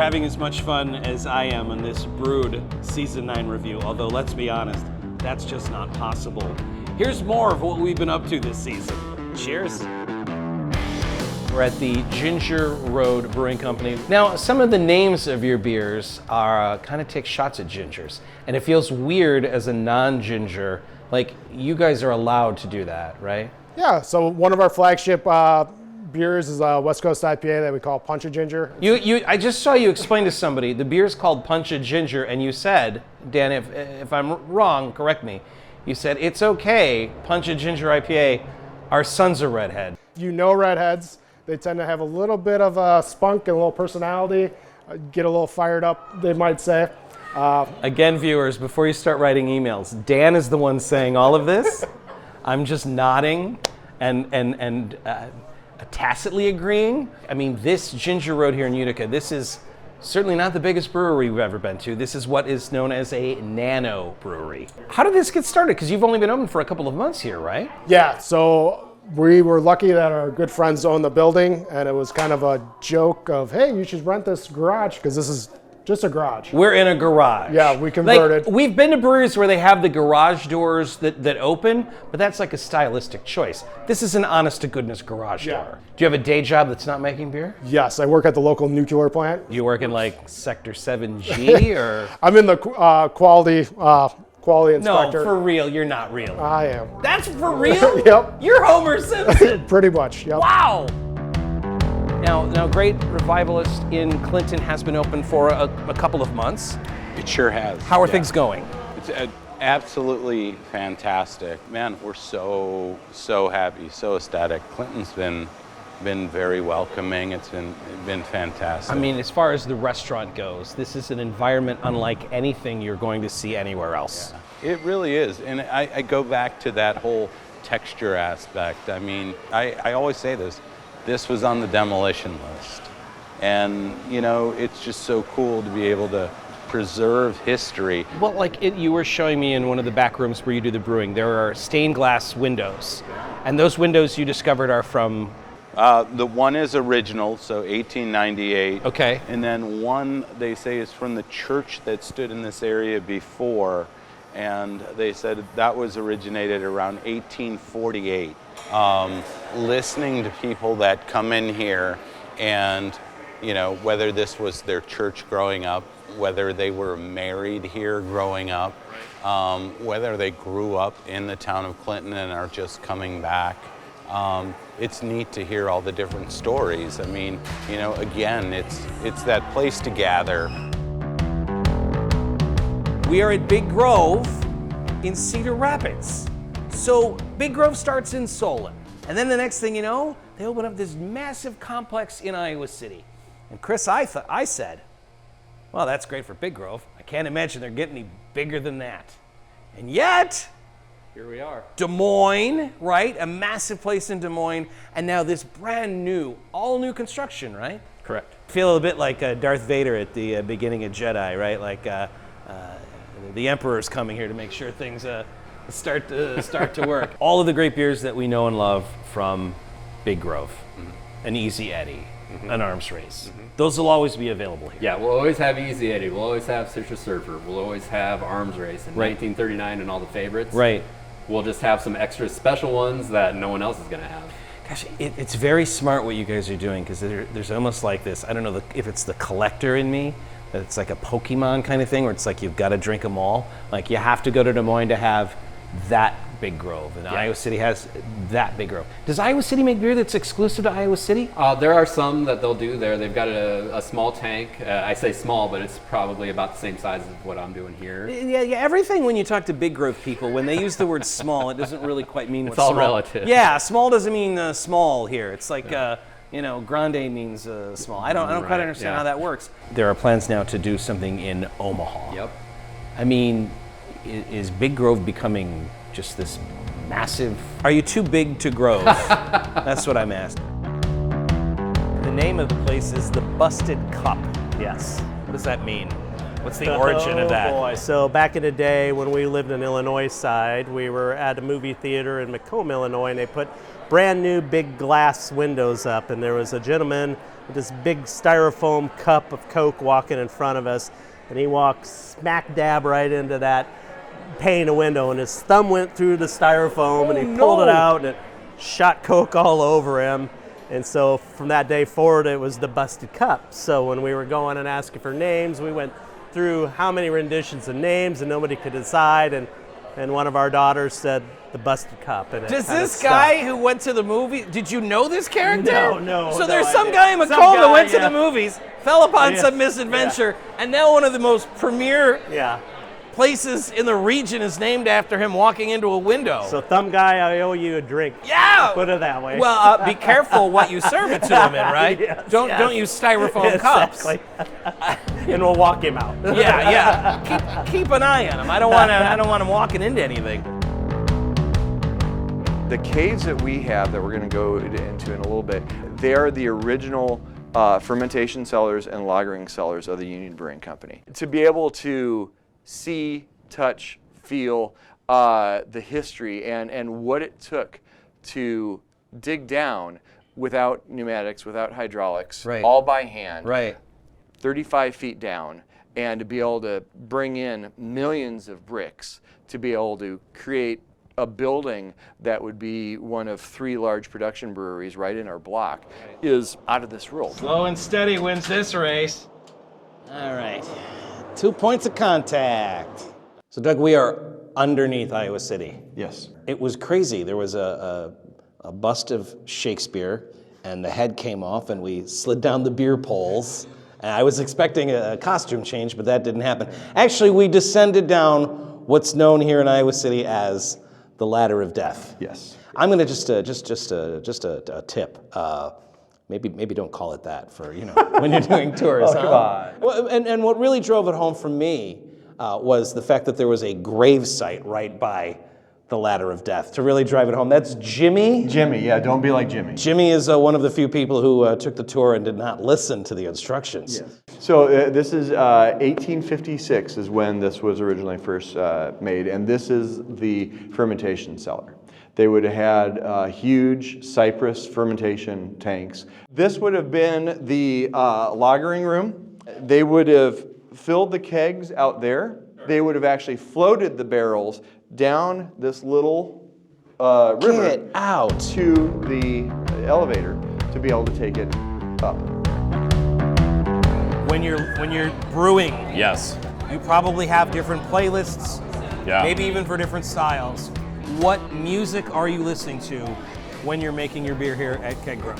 having as much fun as I am on this Brewed Season 9 review, although let's be honest, that's just not possible. Here's more of what we've been up to this season. Cheers. We're at the Ginger Road Brewing Company. Now, some of the names of your beers are kind of take shots at gingers, and it feels weird as a non-ginger. Like, you guys are allowed to do that, right? Yeah, so one of our flagship beers is a West Coast IPA that we call Punch a Ginger. I just saw you explain to somebody, the beer's called Punch a Ginger, and you said, Dan, if I'm wrong, correct me, you said, it's okay, Punch a Ginger IPA, our son's a redhead. You know redheads, they tend to have a little bit of spunk and a little personality, get a little fired up, they might say. Again, viewers, before you start writing emails, Dan is the one saying all of this. I'm just nodding and tacitly agreeing. I mean, this Ginger Road here in Utica, this is certainly not the biggest brewery we've ever been to. This is what is known as a nano brewery. How did this get started? Because you've only been open for a couple of months here, right? Yeah, so we were lucky that our good friends owned the building, and it was kind of a joke of, hey, you should rent this garage, because this is just a garage. We're in a garage. Yeah, we converted. Like, we've been to breweries where they have the garage doors that open, but that's like a stylistic choice. This is an honest-to-goodness garage door. Do you have a day job that's not making beer? Yes, I work at the local nuclear plant. You work in like Sector 7G or? I'm in the quality inspector. No, for real, you're not real. I am. That's for real? Yep. You're Homer Simpson. Pretty much, yep. Wow. Now, Great Revivalist in Clinton has been open for a couple of months. It sure has. How are things going? It's absolutely fantastic. Man, we're so happy, so ecstatic. Clinton's been very welcoming. It's been fantastic. I mean, as far as the restaurant goes, this is an environment unlike anything you're going to see anywhere else. Yeah, it really is. And I go back to that whole texture aspect. I mean, I always say this was on the demolition list. And, you know, it's just so cool to be able to preserve history. Well, like you were showing me in one of the back rooms where you do the brewing, there are stained glass windows. And those windows you discovered are from? The one is original, so 1898. Okay. And then one, they say, is from the church that stood in this area before. And they said that was originated around 1848. Listening to people that come in here and, you know, whether this was their church growing up, whether they were married here growing up, whether they grew up in the town of Clinton and are just coming back. It's neat to hear all the different stories. I mean, you know, again, it's that place to gather. We are at Big Grove in Cedar Rapids. So Big Grove starts in Solon. And then the next thing you know, they open up this massive complex in Iowa City. And Chris, I said, well, that's great for Big Grove. I can't imagine they're getting any bigger than that. And yet, here we are. Des Moines, right? A massive place in Des Moines. And now this brand new, all new construction, right? Correct. Feel a little bit like Darth Vader at the beginning of Jedi, right? Like the Emperor's coming here to make sure things start to work. All of the great beers that we know and love from Big Grove, an Easy Eddie, an Arms Race. Those will always be available here. Yeah, we'll always have Easy Eddie. We'll always have Citrus Surfer. We'll always have Arms Race and 1939 and all the favorites. Right. We'll just have some extra special ones that no one else is going to have. Gosh, it's very smart what you guys are doing, because there's almost like this, I don't know if it's the collector in me, that it's like a Pokemon kind of thing, where it's like you've got to drink them all. Like you have to go to Des Moines to have that Big Grove, and Iowa City has that Big Grove. Does Iowa City make beer that's exclusive to Iowa City? There are some that they'll do there. They've got a small tank. I say small, but it's probably about the same size as what I'm doing here. Yeah. Everything when you talk to Big Grove people, when they use the word small, it doesn't really quite mean what's all small. relative. Yeah, small doesn't mean small here. It's like grande means small. I don't quite understand how that works. There are plans now to do something in Omaha. Yep. I mean, is Big Grove becoming just this massive? Are you too big to Grove? That's what I'm asking. The name of the place is the Busted Cup. Yes. What does that mean? What's the origin of that? Oh boy, so back in the day when we lived in Illinois side, we were at a movie theater in Macomb, Illinois, and they put brand new big glass windows up, and there was a gentleman with this big styrofoam cup of Coke walking in front of us, and he walked smack dab right into that pane of window, and his thumb went through the styrofoam, and he pulled it out, and it shot Coke all over him. And so from that day forward, it was the Busted Cup. So when we were going and asking for names, we went through how many renditions of names, and nobody could decide, and one of our daughters said the Busted Cup. And Does this guy who went to the movie, did you know this character? No. So there's some guy in Macomb that went to the movies, fell upon some misadventure, and now one of the most premier places in the region is named after him walking into a window. So Thumb Guy, I owe you a drink. Yeah! Put it that way. Well, be careful what you serve it to him in, right? Don't use styrofoam cups. And we'll walk him out. Yeah. Keep an eye on him. I don't want him walking into anything. The caves that we have that we're going to go into in a little bit, they are the original fermentation cellars and lagering cellars of the Union Brewing Company. To be able to see, touch, feel the history and what it took to dig down without pneumatics, without hydraulics, all by hand, 35 feet down, and to be able to bring in millions of bricks to be able to create a building that would be one of 3 large production breweries right in our block is out of this world. Slow and steady wins this race. All right. 2 points of contact. So Doug, we are underneath Iowa City. Yes. It was crazy. There was a bust of Shakespeare, and the head came off, and we slid down the beer poles. And I was expecting a costume change, but that didn't happen. Actually, we descended down what's known here in Iowa City as the Ladder of Death. Yes. I'm gonna just a tip. Maybe don't call it that for when you're doing tours. Oh, come on. Well, and what really drove it home for me was the fact that there was a grave site right by the Ladder of Death to really drive it home. That's Jimmy. Jimmy, yeah, don't be like Jimmy. Jimmy is one of the few people who took the tour and did not listen to the instructions. Yes. So this is 1856 is when this was originally first made, and this is the fermentation cellar. They would have had huge cypress fermentation tanks. This would have been the lagering room. They would have filled the kegs out there. They would have actually floated the barrels down this little river out to the elevator to be able to take it up. When you're brewing, Yes. you probably have different playlists, Yeah. maybe even for different styles. What music are you listening to when you're making your beer here at Keg Grown?